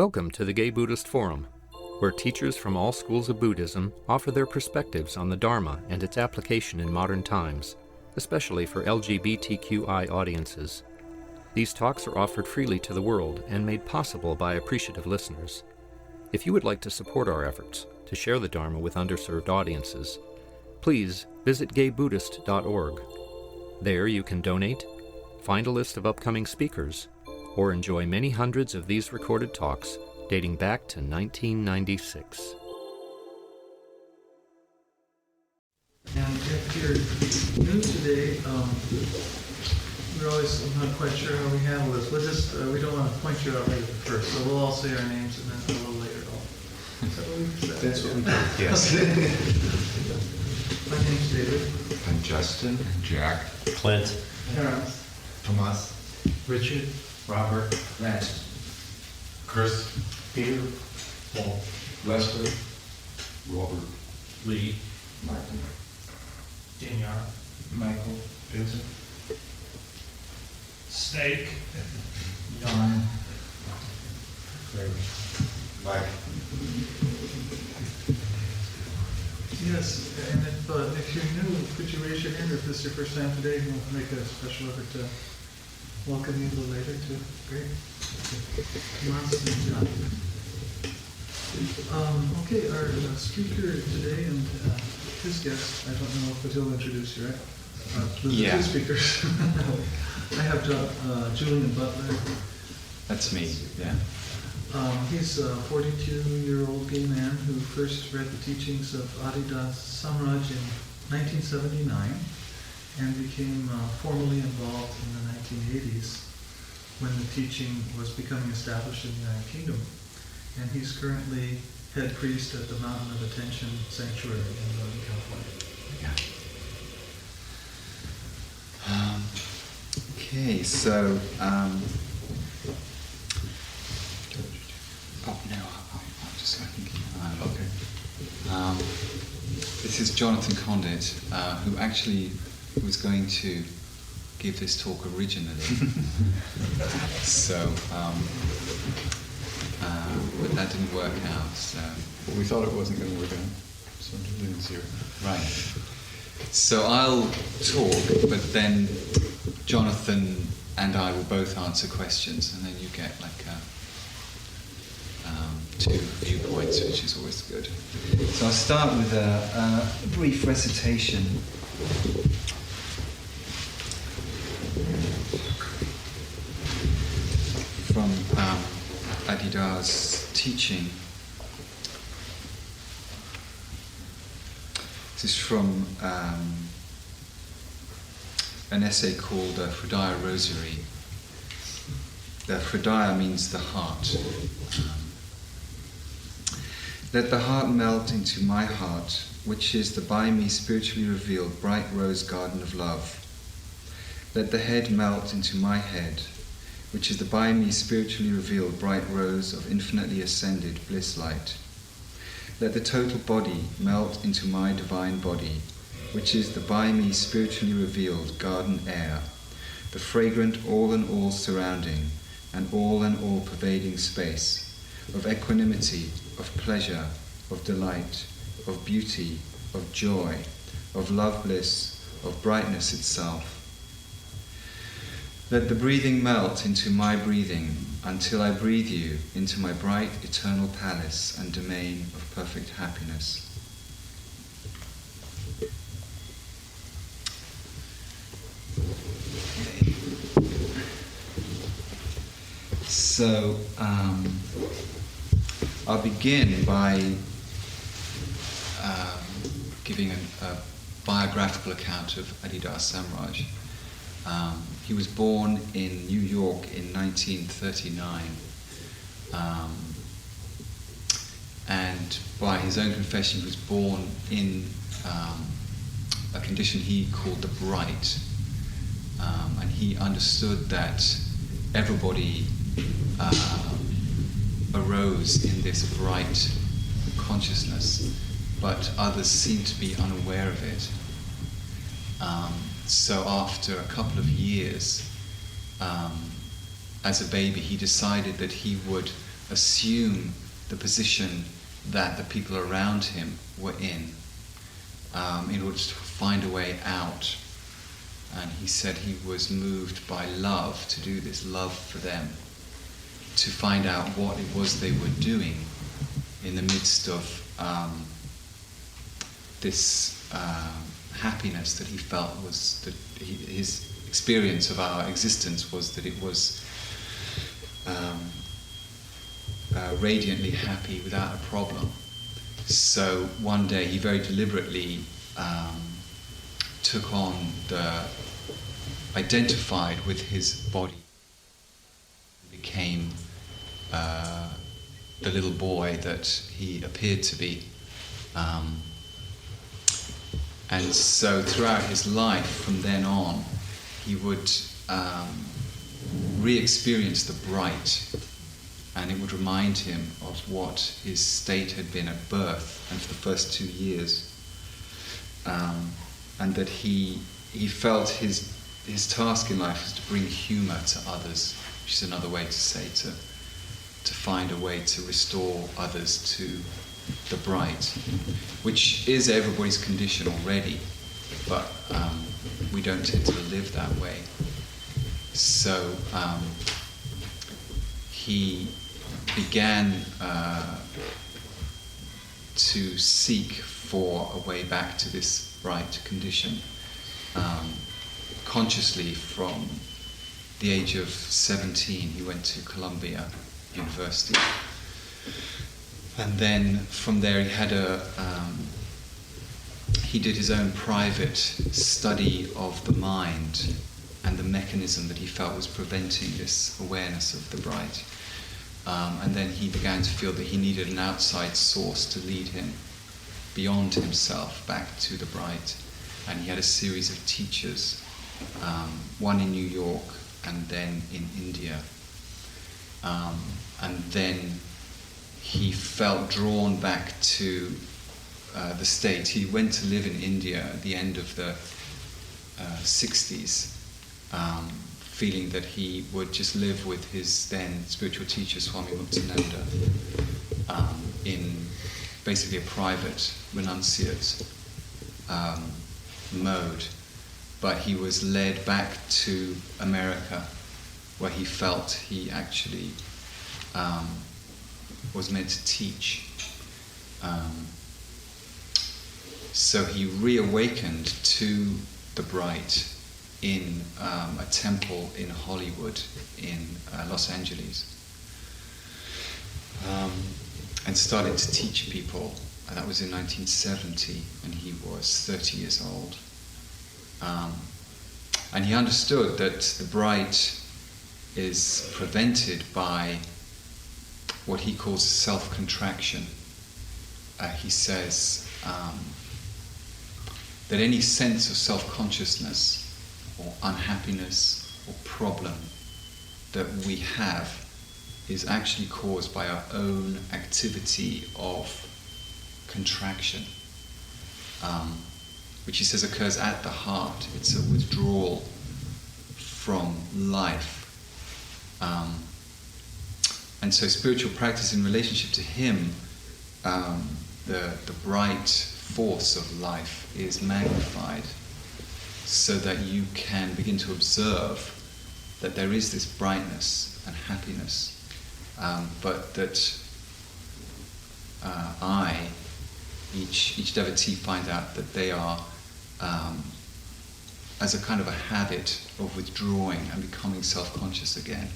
Welcome to the Gay Buddhist Forum, where teachers from all schools of Buddhism offer their perspectives on the Dharma and its application in modern times, especially for LGBTQI audiences. These talks are offered freely to the world and made possible by appreciative listeners. If you would like to support our efforts to share the Dharma with underserved audiences, please visit gaybuddhist.org. There you can donate, find a list of upcoming speakers, or enjoy many hundreds of these recorded talks dating back to 1996. And if you're new today, I'm not quite sure how we handle this. We don't want to point you out right at the first, so we'll all say our names and then a little later Is that what we said? That's what we do. Yes. My name's David. I'm Justin. Jack. Clint. Terrence. Tomas. Richard. Robert. Lance. Chris. Peter. Paul. Lester. Robert. Lee. Martin. Daniel. Michael. Vincent. Steak. John. Mike. Yes, and if you're new, could you raise your hand if this is your first time today? We'll make a special effort to welcome you a little later too. Great. Tomas and John. Okay, our speaker today and his guest, I don't know, but he'll introduce you, right? The two speakers. I have Julian Butler. That's me, yeah. He's a 42-year-old gay man who first read the teachings of Adidas Samraj in 1979 and became formally involved in the 1980s when the teaching was becoming established in the United Kingdom. And he's currently head priest at the Mountain of Attention Sanctuary in Northern California. Yeah. Okay, so I'm just thinking. Okay. This is Jonathan Condit, who actually was going to give this talk originally. But that didn't work out. So. Well, we thought it wasn't going to work out, so Julian's here. Right. So I'll talk, but then Jonathan and I will both answer questions, and then you get like two viewpoints, which is always good. So I'll start with a brief recitation. From Adida's teaching. This is from an essay called Hridaya Rosary. The Hridaya means the heart. Let the heart melt into my heart, which is the by me spiritually revealed bright rose garden of love. Let the head melt into my head, which is the by me spiritually revealed bright rose of infinitely ascended bliss light. Let the total body melt into my divine body, which is the by me spiritually revealed garden air, the fragrant all and all surrounding and all pervading space of equanimity, of pleasure, of delight, of beauty, of joy, of love bliss, of brightness itself. Let the breathing melt into my breathing until I breathe you into my bright eternal palace and domain of perfect happiness. Okay. So, I'll begin by giving a biographical account of Adidas Samraj. He was born in New York in 1939, and by his own confession, he was born in a condition he called the bright, and he understood that everybody arose in this bright consciousness, but others seemed to be unaware of it. So after a couple of years, as a baby, he decided that he would assume the position that the people around him were in order to find a way out. And he said he was moved by love to do this, love for them, to find out what it was they were doing in the midst of this happiness that he felt was that his experience of our existence was that it was radiantly happy without a problem. So one day he very deliberately took on identified with his body, became the little boy that he appeared to be. And so throughout his life from then on, he would re-experience the bright, and it would remind him of what his state had been at birth and for the first 2 years. And that he felt his task in life was to bring humour to others, which is another way to say to find a way to restore others to the bright, which is everybody's condition already, but we don't tend to live that way. So he began to seek for a way back to this bright condition, consciously. From the age of 17 he went to Columbia University, and then from there he did his own private study of the mind and the mechanism that he felt was preventing this awareness of the bright. And then he began to feel that he needed an outside source to lead him beyond himself back to the bright. And he had a series of teachers, one in New York and then in India. And then he felt drawn back to the States. He went to live in India at the end of the 60s, feeling that he would just live with his then spiritual teacher, Swami Muktananda, in basically a private renunciate mode. But he was led back to America, where he felt he actually was meant to teach. So he reawakened to the bright in a temple in Hollywood, in Los Angeles, and started to teach people. And that was in 1970, and he was 30 years old. And he understood that the bright is prevented by what he calls self-contraction. He says that any sense of self-consciousness or unhappiness or problem that we have is actually caused by our own activity of contraction, which he says occurs at the heart. It's a withdrawal from life. And so spiritual practice in relationship to him, the bright force of life is magnified, so that you can begin to observe that there is this brightness and happiness, but that each devotee finds out that they are, as a kind of a habit of withdrawing and becoming self-conscious again.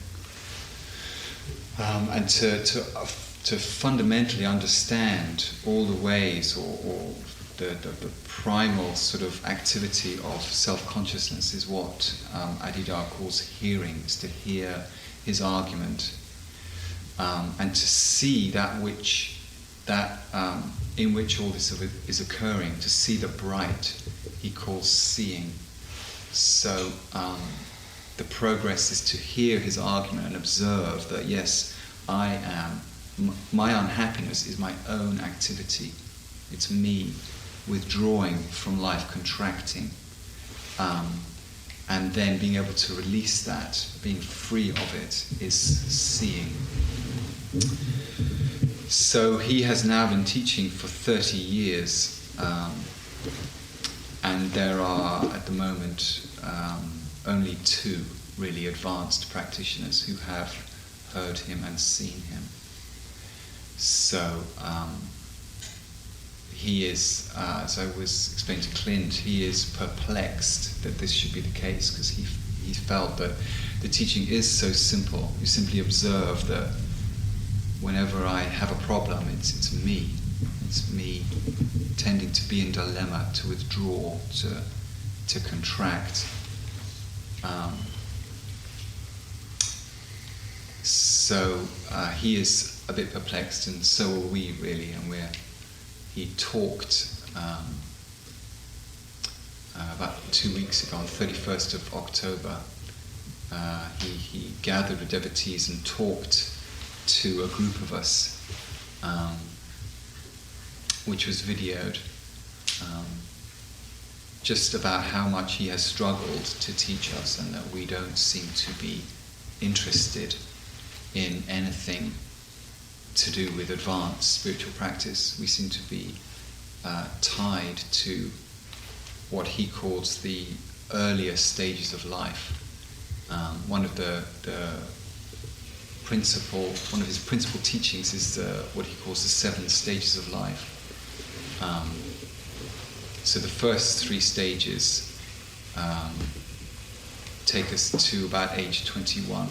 And to fundamentally understand all the ways or the primal sort of activity of self-consciousness is what Adidar calls hearing, is to hear his argument, and to see that in which all this is occurring, to see the bright, he calls seeing. So the progress is to hear his argument and observe that, yes, my unhappiness is my own activity. It's me withdrawing from life, contracting, and then being able to release that, being free of it, is seeing. So he has now been teaching for 30 years, and there are at the moment only 2 really advanced practitioners who have heard him and seen him. So he is, as I was explaining to Clint, he is perplexed that this should be the case, because he felt that the teaching is so simple. You simply observe that whenever I have a problem, it's me. It's me tending to be in dilemma, to withdraw, to contract. So he is a bit perplexed, and so are we really. And he talked about 2 weeks ago, on the 31st of October. He gathered with devotees and talked to a group of us, which was videoed, just about how much he has struggled to teach us, and that we don't seem to be interested in anything to do with advanced spiritual practice. We seem to be tied to what he calls the earlier stages of life. One of his principal teachings is what he calls the 7 stages of life. So the first 3 stages take us to about age 21.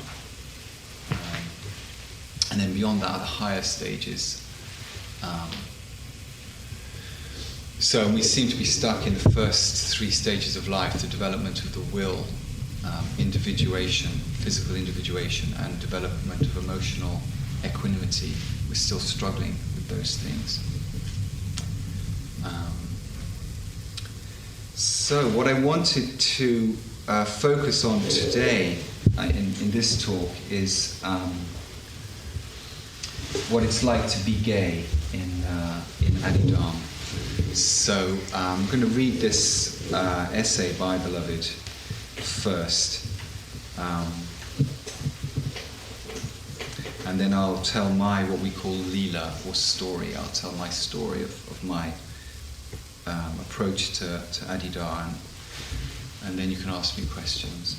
And then beyond that are the higher stages. So we seem to be stuck in the first 3 stages of life: the development of the will, individuation, physical individuation, and development of emotional equanimity. We're still struggling with those things. So what I wanted to focus on today in this talk is what it's like to be gay in Adidam. So I'm going to read this essay by Beloved first, and then I'll tell what we call Leela, or story. I'll tell my story of my approach to Adidar, and then you can ask me questions.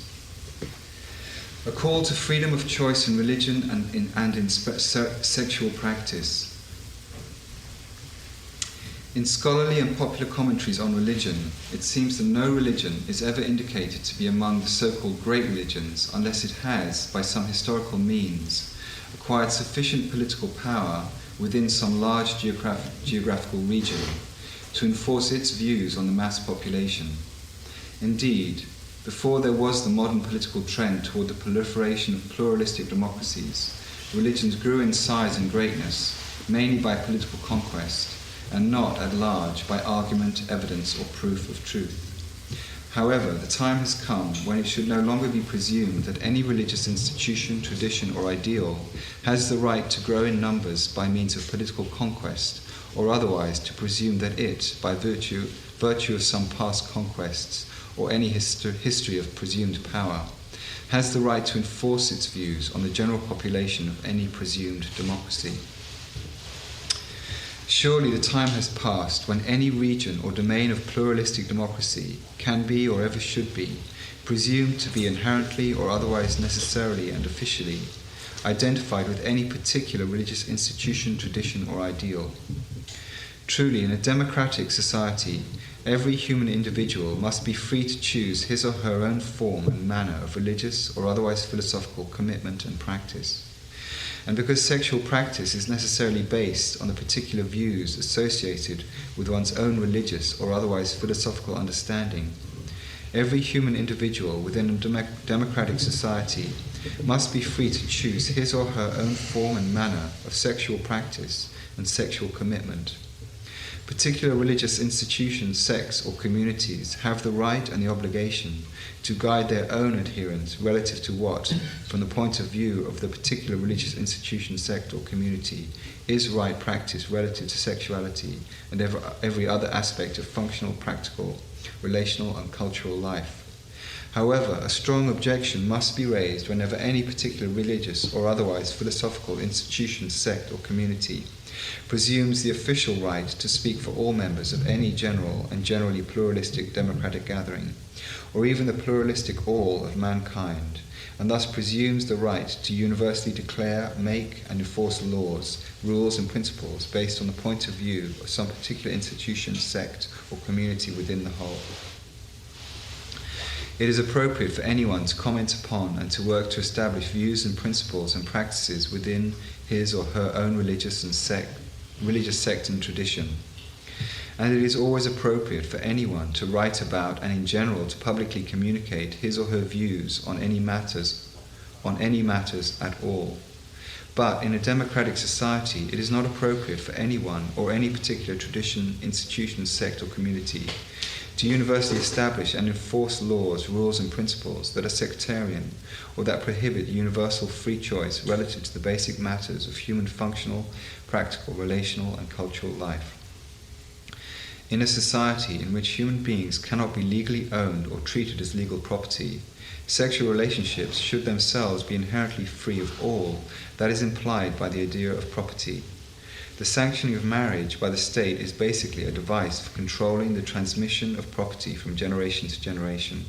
A call to freedom of choice in religion and in sexual practice. In scholarly and popular commentaries on religion, it seems that no religion is ever indicated to be among the so-called great religions unless it has, by some historical means, acquired sufficient political power within some large geographical region to enforce its views on the mass population. Indeed, before there was the modern political trend toward the proliferation of pluralistic democracies, religions grew in size and greatness, mainly by political conquest, and not at large by argument, evidence, or proof of truth. However, the time has come when it should no longer be presumed that any religious institution, tradition, or ideal has the right to grow in numbers by means of political conquest, or otherwise to presume that it, by virtue of some past conquests, or any history of presumed power, has the right to enforce its views on the general population of any presumed democracy. Surely the time has passed when any region or domain of pluralistic democracy can be, or ever should be, presumed to be inherently or otherwise necessarily and officially identified with any particular religious institution, tradition, or ideal. Truly, in a democratic society, every human individual must be free to choose his or her own form and manner of religious or otherwise philosophical commitment and practice. And because sexual practice is necessarily based on the particular views associated with one's own religious or otherwise philosophical understanding, every human individual within a democratic society must be free to choose his or her own form and manner of sexual practice and sexual commitment. Particular religious institutions, sects, or communities have the right and the obligation to guide their own adherents relative to what, from the point of view of the particular religious institution, sect, or community, is right practice relative to sexuality and every other aspect of functional, practical, relational, and cultural life. However, a strong objection must be raised whenever any particular religious or otherwise philosophical institution, sect, or community presumes the official right to speak for all members of any general and generally pluralistic democratic gathering, or even the pluralistic all of mankind, and thus presumes the right to universally declare, make, and enforce laws, rules, and principles based on the point of view of some particular institution, sect, or community within the whole. It is appropriate for anyone to comment upon and to work to establish views and principles and practices within his or her own religious sect and tradition. And it is always appropriate for anyone to write about and in general to publicly communicate his or her views on any matters at all. But in a democratic society, it is not appropriate for anyone or any particular tradition, institution, sect, or community to universally establish and enforce laws, rules, and principles that are sectarian or that prohibit universal free choice relative to the basic matters of human functional, practical, relational, and cultural life. In a society in which human beings cannot be legally owned or treated as legal property, sexual relationships should themselves be inherently free of all that is implied by the idea of property. The sanctioning of marriage by the state is basically a device for controlling the transmission of property from generation to generation.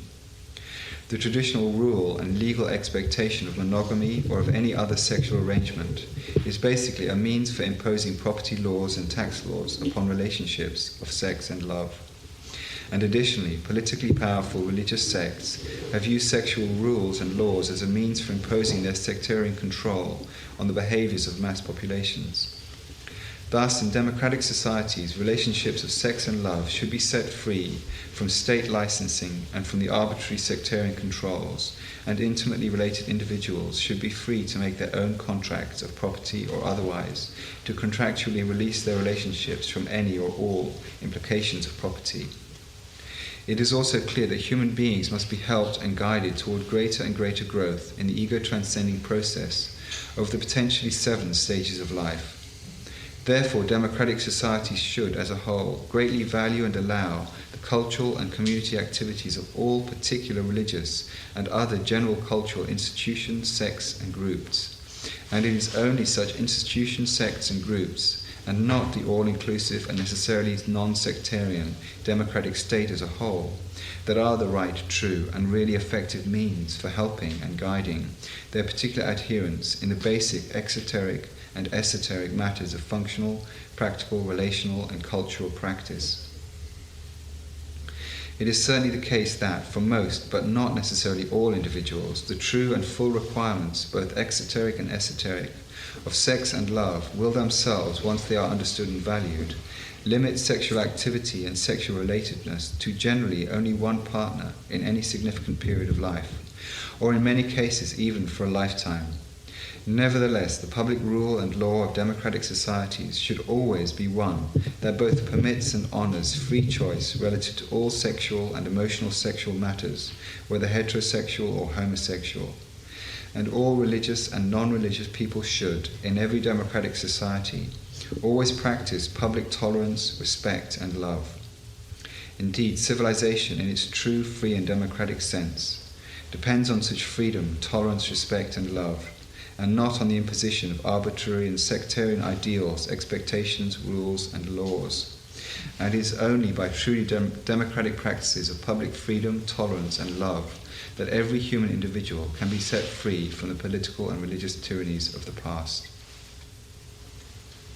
The traditional rule and legal expectation of monogamy or of any other sexual arrangement is basically a means for imposing property laws and tax laws upon relationships of sex and love. And additionally, politically powerful religious sects have used sexual rules and laws as a means for imposing their sectarian control on the behaviors of mass populations. Thus, in democratic societies, relationships of sex and love should be set free from state licensing and from the arbitrary sectarian controls, and intimately related individuals should be free to make their own contracts of property or otherwise, to contractually release their relationships from any or all implications of property. It is also clear that human beings must be helped and guided toward greater and greater growth in the ego-transcending process of the potentially 7 stages of life. Therefore, democratic societies should, as a whole, greatly value and allow the cultural and community activities of all particular religious and other general cultural institutions, sects, and groups. And it is only such institutions, sects, and groups, and not the all-inclusive and necessarily non-sectarian democratic state as a whole, that are the right, true, and really effective means for helping and guiding their particular adherents in the basic exoteric and esoteric matters of functional, practical, relational, and cultural practice. It is certainly the case that, for most, but not necessarily all individuals, the true and full requirements, both exoteric and esoteric, of sex and love will themselves, once they are understood and valued, limit sexual activity and sexual relatedness to generally only one partner in any significant period of life, or in many cases even for a lifetime. Nevertheless, the public rule and law of democratic societies should always be one that both permits and honors free choice relative to all sexual and emotional sexual matters, whether heterosexual or homosexual. And all religious and non-religious people should, in every democratic society, always practice public tolerance, respect, and love. Indeed, civilization in its true, free, and democratic sense depends on such freedom, tolerance, respect, and love, and not on the imposition of arbitrary and sectarian ideals, expectations, rules, and laws. And it is only by truly democratic practices of public freedom, tolerance, and love that every human individual can be set free from the political and religious tyrannies of the past.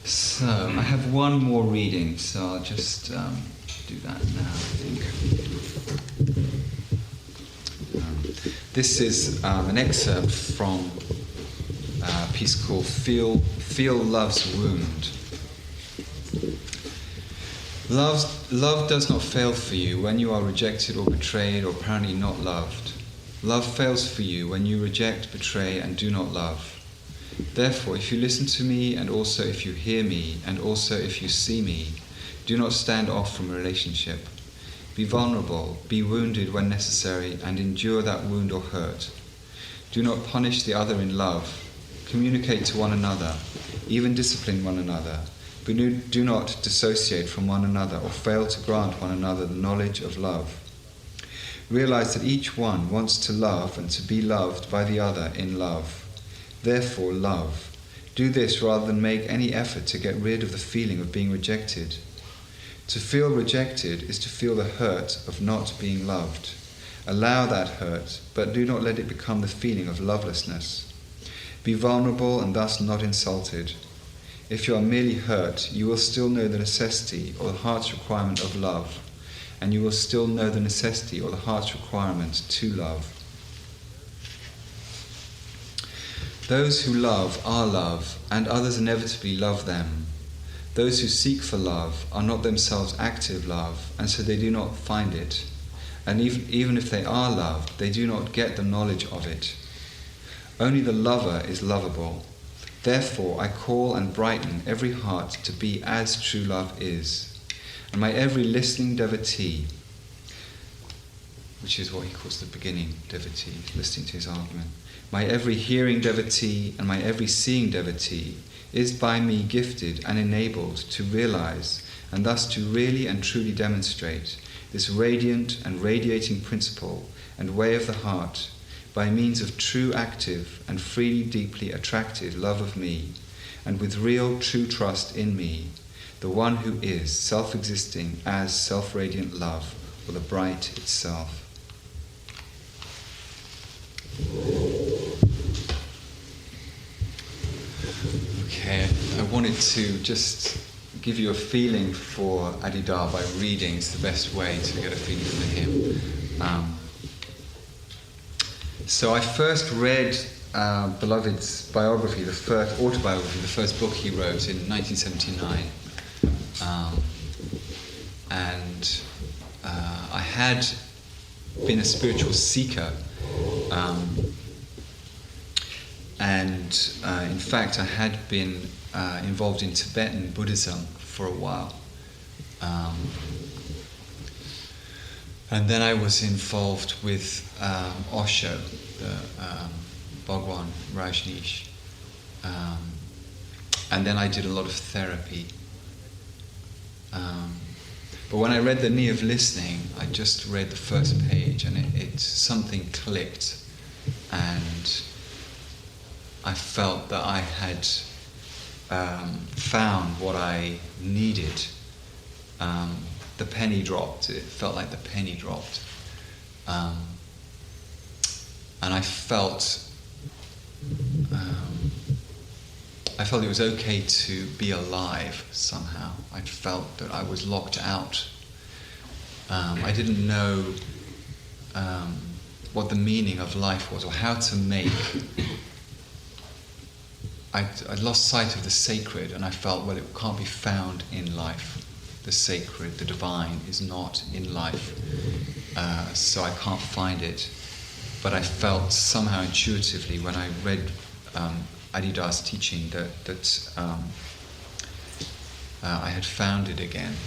So, I have one more reading, so I'll just do that now, I think. This is an excerpt from a piece called Feel Love's Wound. Love does not fail for you when you are rejected or betrayed or apparently not loved. Love fails for you when you reject, betray, and do not love. Therefore, if you listen to me, and also if you hear me, and also if you see me, do not stand off from a relationship. Be vulnerable, be wounded when necessary, and endure that wound or hurt. Do not punish the other in love. Communicate to one another, even discipline one another, but do not dissociate from one another or fail to grant one another the knowledge of love. Realize that each one wants to love and to be loved by the other in love. Therefore, love. Do this rather than make any effort to get rid of the feeling of being rejected. To feel rejected is to feel the hurt of not being loved. Allow that hurt, but do not let it become the feeling of lovelessness. Be vulnerable and thus not insulted. If you are merely hurt, you will still know the necessity or the heart's requirement of love, and you will still know the necessity or the heart's requirement to love. Those who love are love, and others inevitably love them. Those who seek for love are not themselves active love, and so they do not find it. And even if they are loved, they do not get the knowledge of it. Only the lover is lovable. Therefore, I call and brighten every heart to be as true love is. And my every listening devotee, which is what he calls the beginning devotee, listening to his argument, my every hearing devotee and my every seeing devotee is by me gifted and enabled to realize and thus to really and truly demonstrate this radiant and radiating principle and way of the heart by means of true active and freely deeply attractive love of me, and with real true trust in me, the one who is self-existing as self-radiant love, or the bright itself. Okay, I wanted to just give you a feeling for Adidar by reading. It's the best way to get a feeling for him. So I first read Beloved's biography, the first autobiography, the first book he wrote in 1979. And I had been a spiritual seeker. In fact, I had been involved in Tibetan Buddhism for a while. And then I was involved with Osho, the Bhagwan Rajneesh. And then I did a lot of therapy. But when I read The Knee of Listening, I just read the first page and it something clicked. And I felt that I had found what I needed. The penny dropped. It felt like the penny dropped. And I felt it was okay to be alive somehow. I felt that I was locked out. I didn't know what the meaning of life was or how to make. I'd lost sight of the sacred, and I felt, well, it can't be found in life. The sacred, the divine, is not in life, so I can't find it. But I felt somehow intuitively when I read Adidar's teaching that I had found it again.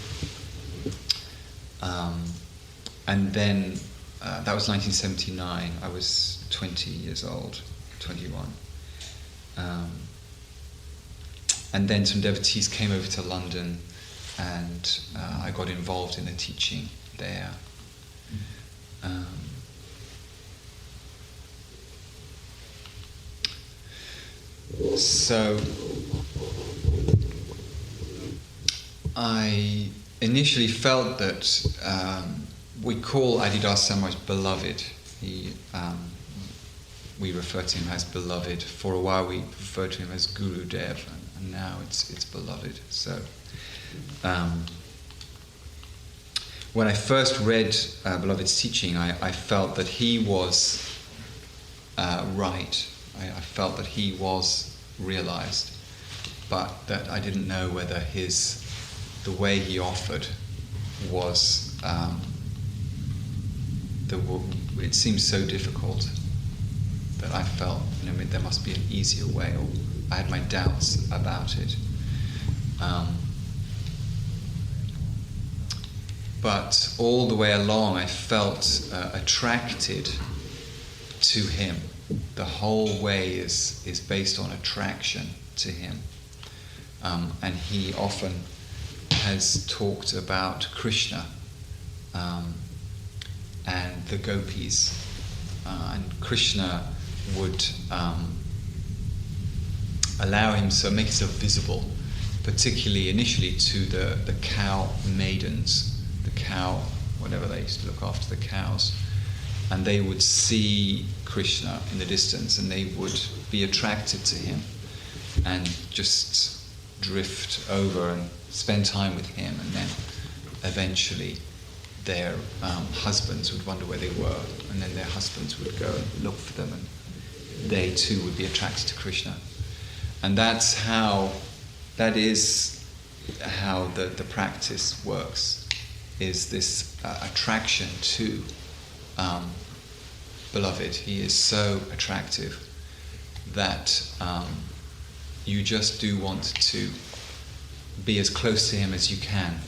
And then that was 1979. I was 20 years old, 21. And then some devotees came over to London, and I got involved in the teaching there. So I initially felt that we call Adidar Samraj beloved. We refer to him as beloved. For a while we referred to him as Guru Dev, and now it's beloved. So when I first read Beloved's teaching, I felt that he was right. I felt that he was realized, but that I didn't know whether the way he offered was it seemed so difficult that I felt there must be an easier way, or I had my doubts about it. But all the way along I felt attracted to him. The whole way is based on attraction to him. And he often has talked about Krishna and the gopis. And Krishna would allow him to make himself visible, particularly initially to the cow maidens, the cow, whatever they used to look after the cows. And they would see Krishna in the distance and they would be attracted to him and just drift over and spend time with him, and then eventually their husbands would wonder where they were, and then their husbands would go and look for them, and they too would be attracted to Krishna. And that is how the practice works, is this attraction to beloved. He is so attractive that you just do want to be as close to him as you can.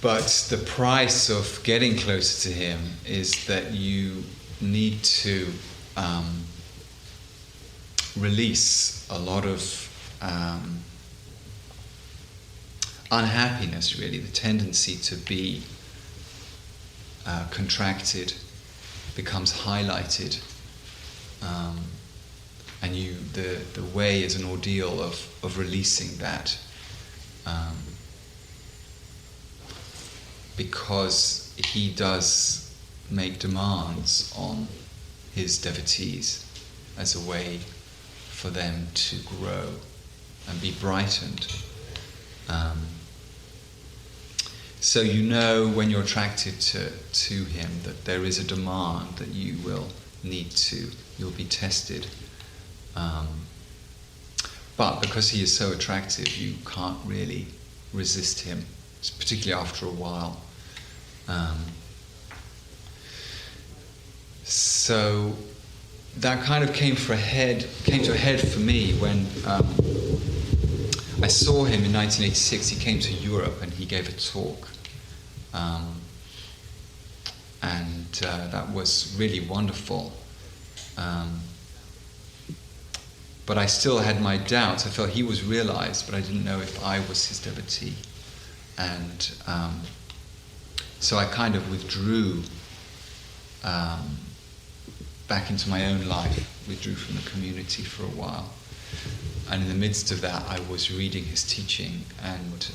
But the price of getting closer to him is that you need to release a lot of unhappiness, really. The tendency to be contracted becomes highlighted, and the way is an ordeal of releasing that, because he does make demands on his devotees as a way for them to grow and be brightened. So you know when you're attracted to him that there is a demand that you'll be tested. But because he is so attractive, you can't really resist him, particularly after a while. So that kind of came to a head for me when I saw him in 1986. He came to Europe and he gave a talk, and that was really wonderful. But I still had my doubts. I felt he was realized, but I didn't know if I was his devotee. And so I kind of withdrew back into my own life, withdrew from the community for a while. And in the midst of that, I was reading his teaching, and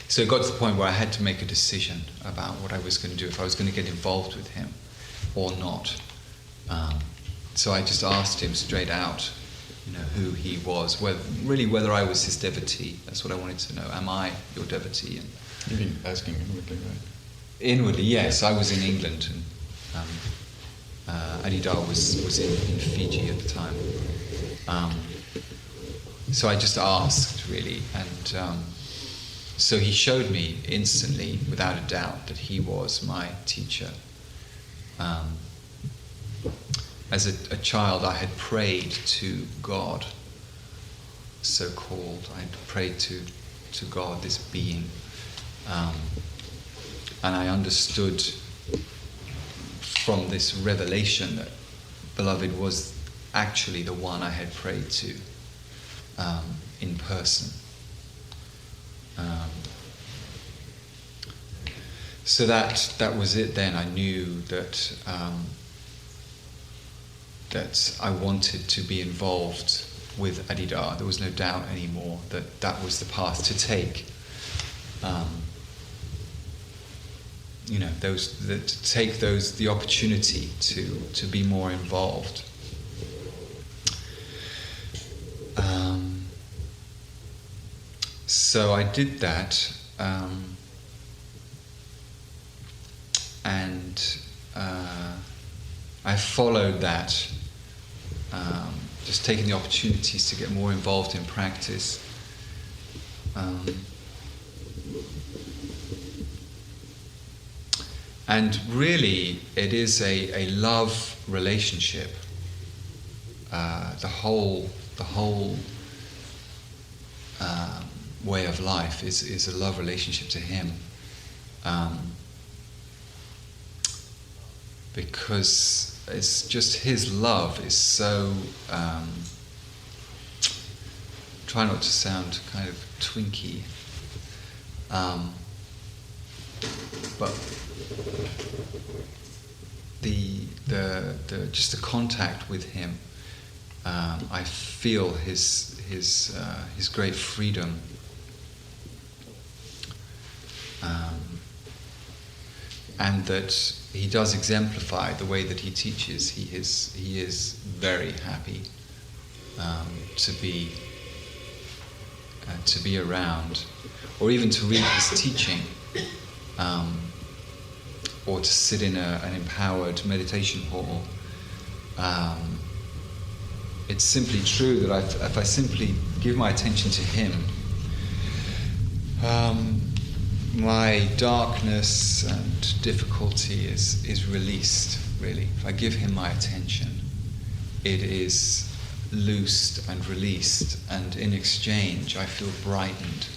so it got to the point where I had to make a decision about what I was going to do, if I was going to get involved with him or not. So I just asked him straight out, who he was, whether I was his devotee. That's what I wanted to know. Am I your devotee? And You've been asking inwardly, right? Inwardly, yes. I was in England, and Adidar was in Fiji at the time. So I just asked, really, and so he showed me instantly, without a doubt, that he was my teacher. As a child, I had prayed to God, so-called. I had prayed to God, this being. And I understood from this revelation that Beloved was actually the one I had prayed to in person. So that was it then. I knew that that I wanted to be involved with Adidar. There was no doubt anymore that was the path to take. The opportunity to be more involved. So I did that, and I followed that, just taking the opportunities to get more involved in practice. And really, it is a love relationship. The whole way of life is a love relationship to him, because it's just his love is so. Try not to sound kind of twinky. But the just the contact with him, I feel his great freedom, and that he does exemplify the way that he teaches. He is very happy to be around, or even to read his teaching, or to sit in an empowered meditation hall. It's simply true that if I simply give my attention to him, my darkness and difficulty is released, really. If I give him my attention, it is loosed and released, and in exchange I feel brightened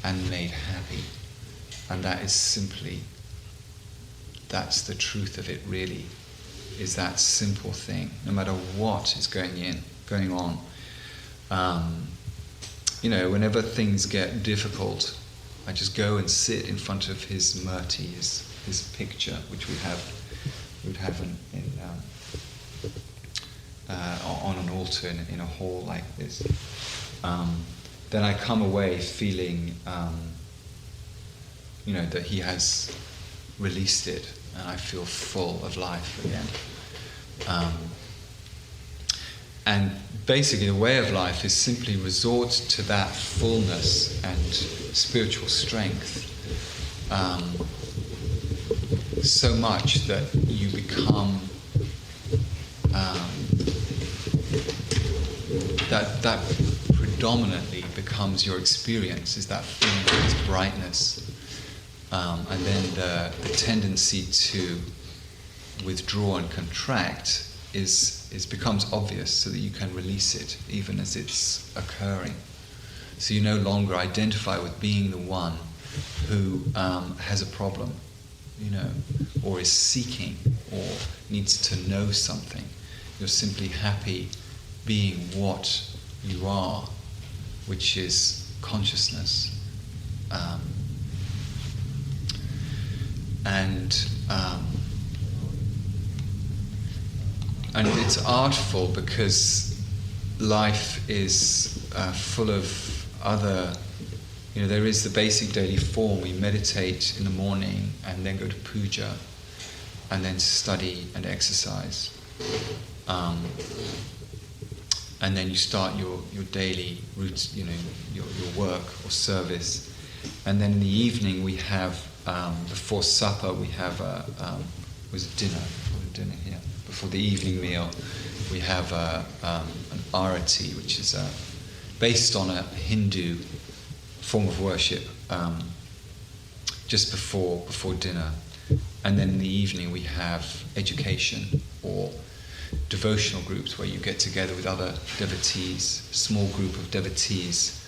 and made happy. And that is simply, that's the truth of it, really, is that simple thing, no matter what is going on. Whenever things get difficult, I just go and sit in front of his murti, his picture, which we'd have on an altar in a hall like this. Then I come away feeling, that he has released it, and I feel full of life again. And basically the way of life is simply resort to that fullness and spiritual strength, so much that you become that predominantly becomes your experience, is that feeling of this brightness, and then the tendency to withdraw and contract becomes obvious, so that you can release it even as it's occurring. So you no longer identify with being the one who has a problem, or is seeking, or needs to know something. You're simply happy being what you are, which is consciousness. And it's artful because life is full of other, there is the basic daily form. We meditate in the morning and then go to puja and then study and exercise. And then you start your daily route, your work or service. And then in the evening we have, before supper, we have dinner here. Before the evening meal, we have an arati, which is based on a Hindu form of worship, just before dinner. And then in the evening we have education or devotional groups where you get together with other devotees, a small group of devotees,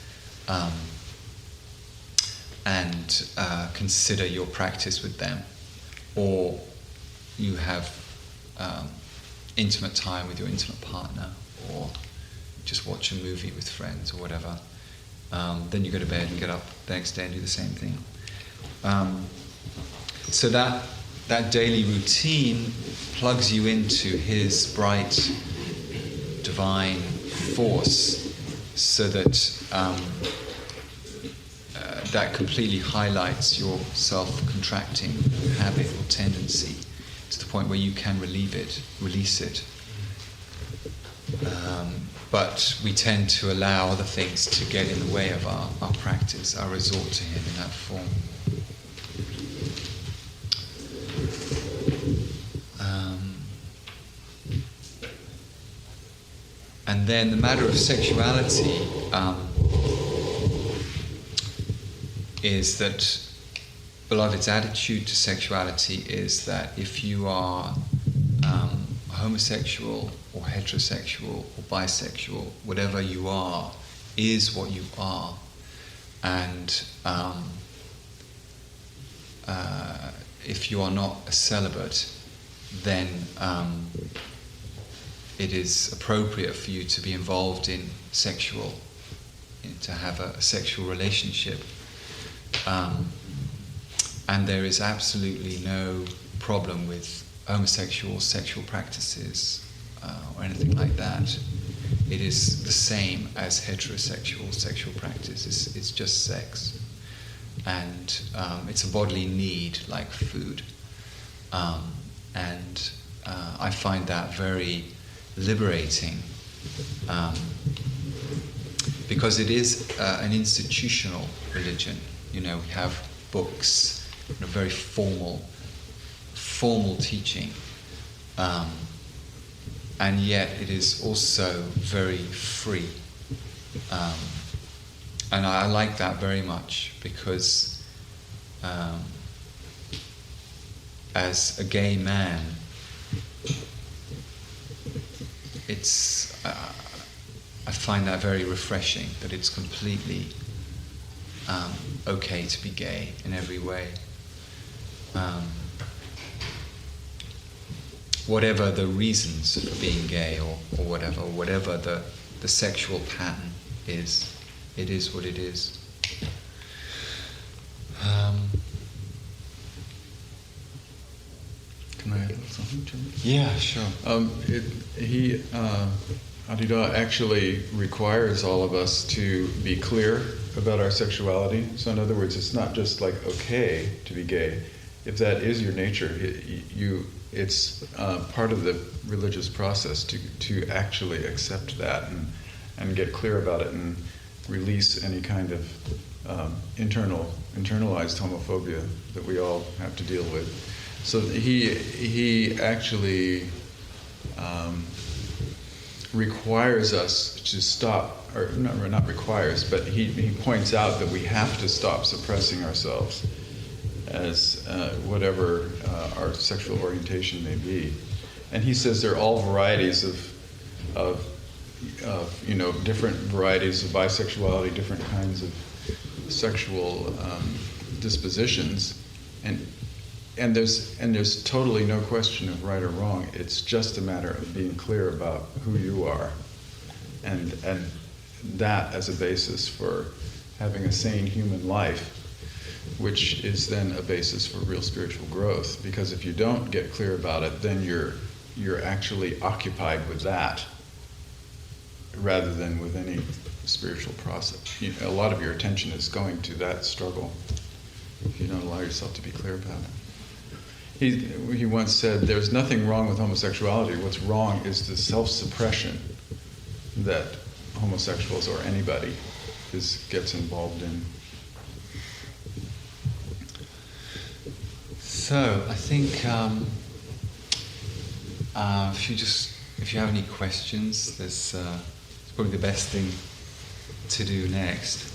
and consider your practice with them. Or you have intimate time with your intimate partner, or just watch a movie with friends or whatever. Then you go to bed and get up the next day and do the same thing. So that daily routine plugs you into his bright, divine force, so that that completely highlights your self-contracting habit or tendency to the point where you can release it. But we tend to allow other things to get in the way of our practice, our resort to him in that form. And then the matter of sexuality is that Beloved's attitude to sexuality is that if you are homosexual or heterosexual or bisexual, whatever you are is what you are. And if you are not a celibate, then it is appropriate for you to be involved in to have a sexual relationship. and there is absolutely no problem with homosexual sexual practices or anything like that. It is the same as heterosexual sexual practice. It's just sex, and it's a bodily need like food, and I find that very liberating, because it is an institutional religion. We have books, very formal teaching, and yet it is also very free, and I like that very much, because as a gay man, I find that very refreshing, that it's completely okay to be gay in every way. Whatever the reasons for being gay or whatever the sexual pattern is, it is what it is. Can I add something, Jimmy? Yeah, sure. Adida actually requires all of us to be clear about our sexuality. So in other words, it's not just like okay to be gay. If that is your nature, it's part of the religious process to actually accept that and get clear about it and release any kind of internalized homophobia that we all have to deal with. So he actually requires us to stop, or not requires, but he points out that we have to stop suppressing ourselves as whatever our sexual orientation may be. And he says there are all varieties of different varieties of bisexuality, different kinds of sexual dispositions, and there's totally no question of right or wrong. It's just a matter of being clear about who you are, and that as a basis for having a sane human life, which is then a basis for real spiritual growth. Because if you don't get clear about it, then you're actually occupied with that rather than with any spiritual process. A lot of your attention is going to that struggle if you don't allow yourself to be clear about it. He once said, there's nothing wrong with homosexuality. What's wrong is the self-suppression that homosexuals or anybody gets involved in. So I think if you have any questions, it's probably the best thing to do next.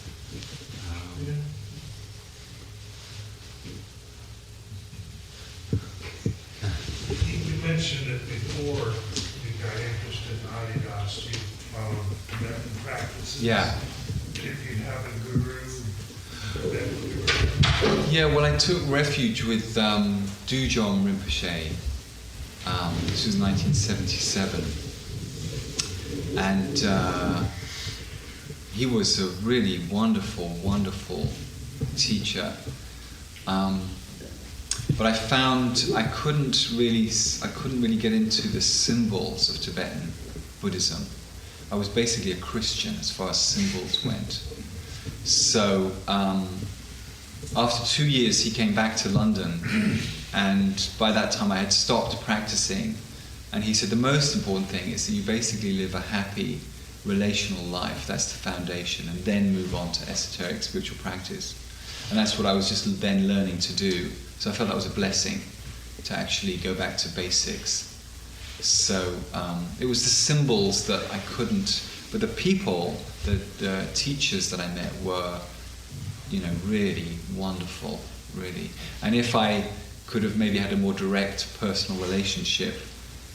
You mentioned it before you got interested in Adidas, you followed Tibetan practices. Yeah. If you have a guru, that would be great. Yeah, well, I took refuge with Dujom Rinpoche. This was 1977. And he was a really wonderful, wonderful teacher. But I found I couldn't really get into the symbols of Tibetan Buddhism. I was basically a Christian as far as symbols went. So after 2 years, he came back to London, and by that time I had stopped practicing. And he said the most important thing is that you basically live a happy relational life. That's the foundation, and then move on to esoteric spiritual practice. And that's what I was just then learning to do. So I felt that was a blessing to actually go back to basics. So it was the symbols that I couldn't, but the people, the teachers that I met were, really wonderful, really. And if I could have maybe had a more direct personal relationship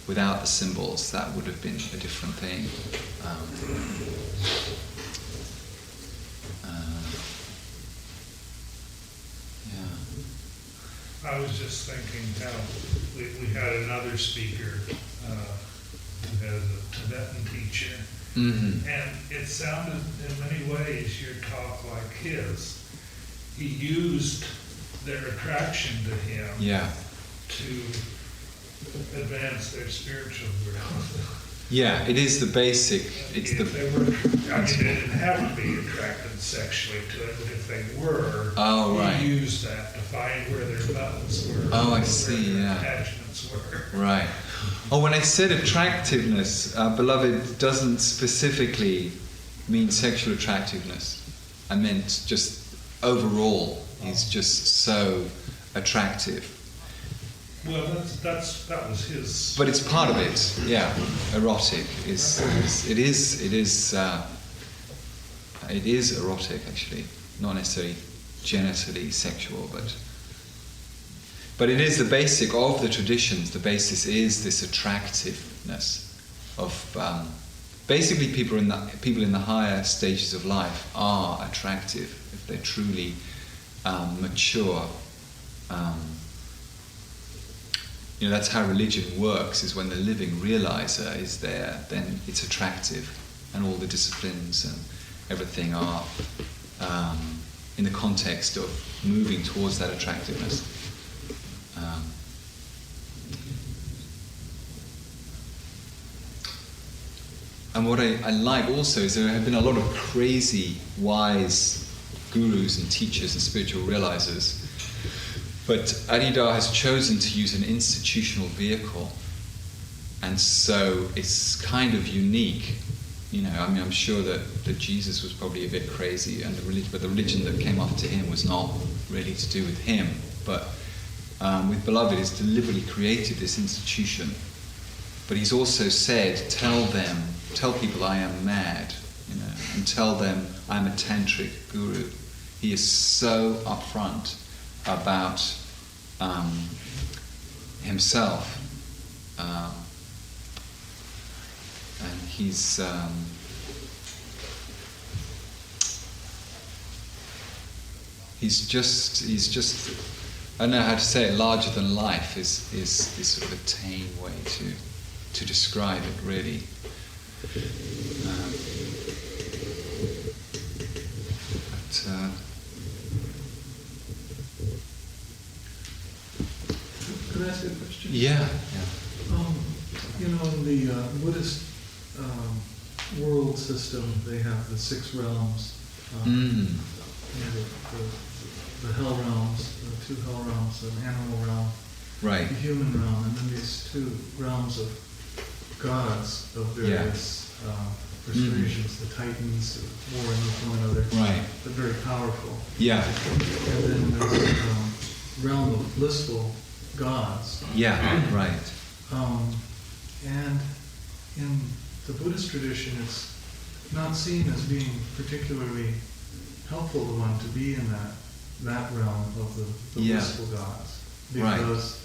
without the symbols, that would have been a different thing. I was just thinking how we had another speaker who has a Tibetan teacher, Mm-hmm. and it sounded in many ways your talk like his. he used their attraction to him Yeah. to advance their spiritual growth. Yeah, it is the basic, it's the... If they were, I mean, they didn't have to be attracted sexually to it, but if they were, Oh, right. he used that to find where their buttons were. Oh, I where see, their yeah. attachments were. Right. Oh, when I said attractiveness, beloved doesn't specifically mean sexual attractiveness. I meant just overall, he's just so attractive. Well, that was his. But it's part of it, yeah. Erotic is erotic actually, not necessarily genitally sexual, but it is the basic of the traditions. The basis is this attractiveness of basically people in the higher stages of life are attractive if they're truly mature. That's how religion works, is when the living realizer is there, then it's attractive, and all the disciplines and everything are in the context of moving towards that attractiveness. And what I like also is there have been a lot of crazy, wise gurus and teachers and spiritual realizers. But Adida has chosen to use an institutional vehicle, and so it's kind of unique. I'm sure that Jesus was probably a bit crazy, and but the religion that came after him was not really to do with him. But with Beloved, he's deliberately created this institution. But he's also said, tell people I am mad, and tell them I'm a tantric guru. He is so upfront about himself, and he's just I don't know how to say it. Larger than life is sort of a tame way to describe it, really. Could I ask you a question? Yeah. In the Buddhist world system, they have the 6 realms. The hell realms, the 2 hell realms, the animal realm, Right. the human realm, and then these 2 realms of gods of various persuasions, the titans, warring with one another, Right. but very powerful. Yeah. And then there's realm of blissful gods. Yeah. Right. And in the Buddhist tradition, it's not seen as being particularly helpful to one to be in that realm of the blissful gods, because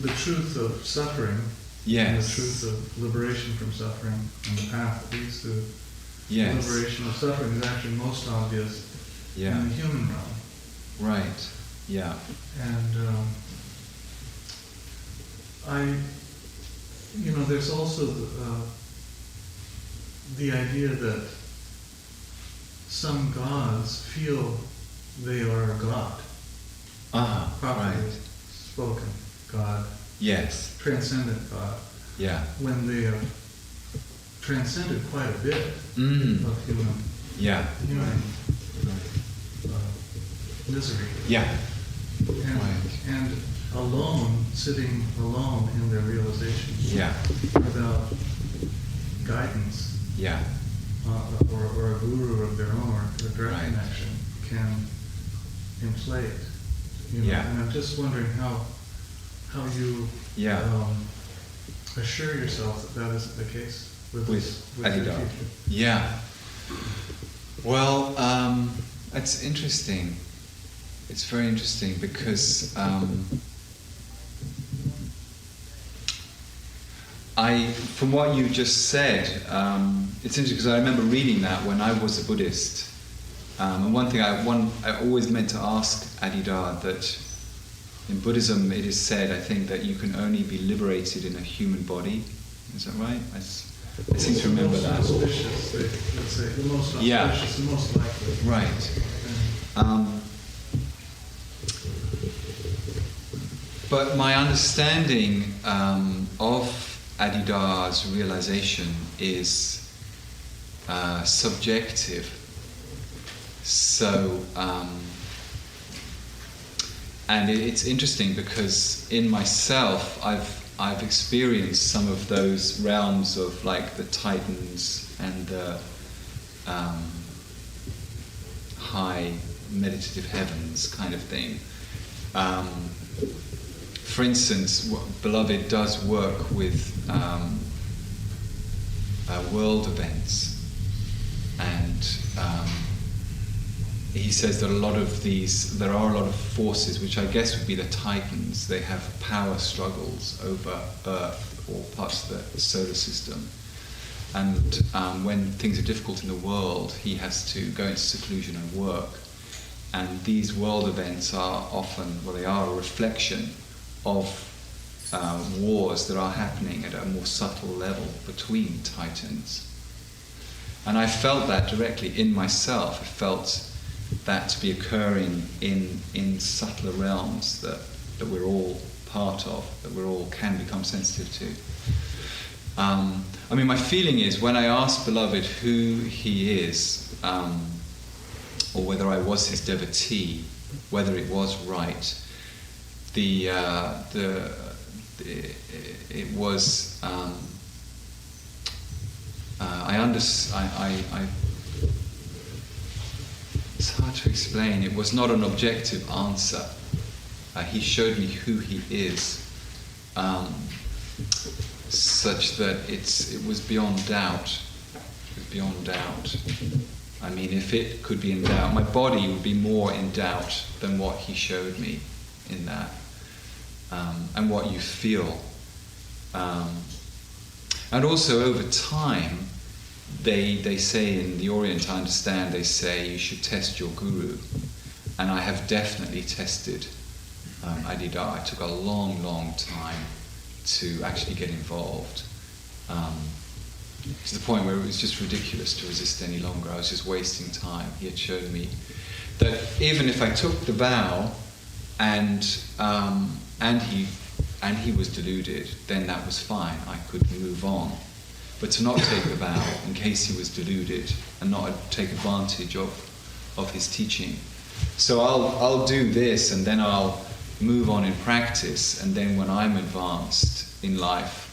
the truth of suffering, and the truth of liberation from suffering, and the path that leads to liberation of suffering is actually most obvious in the human realm. Right. Yeah. And there's also the idea that some gods feel they are a god. Properly spoken God. Yes. Transcendent God. Yeah. When they have transcended quite a bit of human misery. Yeah. And alone, sitting alone in their realization. Yeah. Without guidance. Yeah. Or a guru of their own, or direct connection, can inflate. And I'm just wondering how you assure yourself that isn't the case with your teacher. Yeah. Well, it's interesting. It's very interesting because from what you just said, it's interesting because I remember reading that when I was a Buddhist. And one thing I always meant to ask Adida, that in Buddhism it is said, I think, that you can only be liberated in a human body. Is that right? I seem to remember the that. most auspicious, let's say, the most auspicious, Yeah. the most likely. Right. But my understanding of Adida's realization is subjective. So, and it's interesting because in myself, I've experienced some of those realms of like the Titans and the high meditative heavens kind of thing. For instance, Beloved does work with world events, and he says that there are a lot of forces, which I guess would be the Titans. They have power struggles over Earth or parts of the solar system. And when things are difficult in the world, he has to go into seclusion and work. And these world events are often, well, they are a reflection of wars that are happening at a more subtle level between Titans. And I felt that directly in myself. I felt that to be occurring in subtler realms that we're all part of, that we all can become sensitive to. I mean, my feeling is when I asked Beloved who he is, or whether I was his devotee, whether it was right, it was. It's hard to explain. It was not an objective answer. He showed me who he is, such that it was beyond doubt. It was beyond doubt. I mean, if it could be in doubt, my body would be more in doubt than what he showed me in that, and what you feel. And also over time, they say in the Orient, I understand, they say you should test your guru. And I have definitely tested Adida. It took a long, long time to actually get involved. To the point where it was just ridiculous to resist any longer. I was just wasting time. He had shown me that even if I took the vow and he was deluded, then that was fine. I could move on. But to not take the vow in case he was deluded and not take advantage of his teaching. So I'll do this and then I'll move on in practice, and then when I'm advanced in life,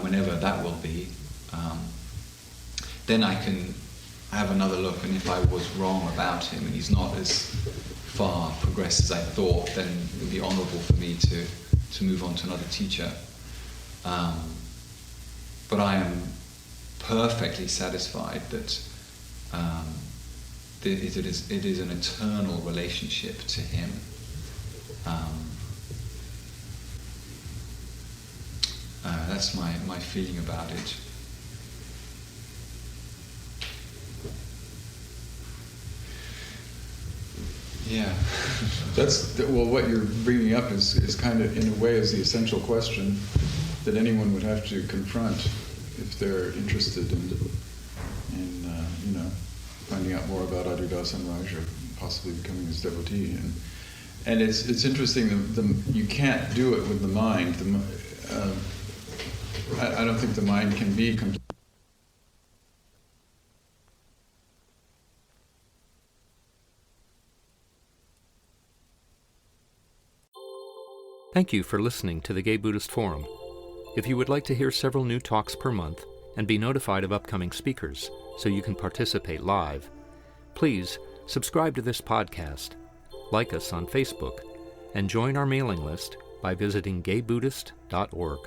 whenever that will be, then I can have another look, and if I was wrong about him and he's not as far progressed as I thought, then it would be honourable for me to move on to another teacher. But I am perfectly satisfied that it is an eternal relationship to him. That's my feeling about it. Yeah. Well, what you're bringing up is kind of, in a way, is the essential question that anyone would have to confront if they're interested in finding out more about Adida Samraj or possibly becoming his devotee. And it's interesting that you can't do it with the mind. I don't think the mind can be complete. Thank you for listening to the Gay Buddhist Forum. If you would like to hear several new talks per month and be notified of upcoming speakers so you can participate live, please subscribe to this podcast, like us on Facebook, and join our mailing list by visiting gaybuddhist.org.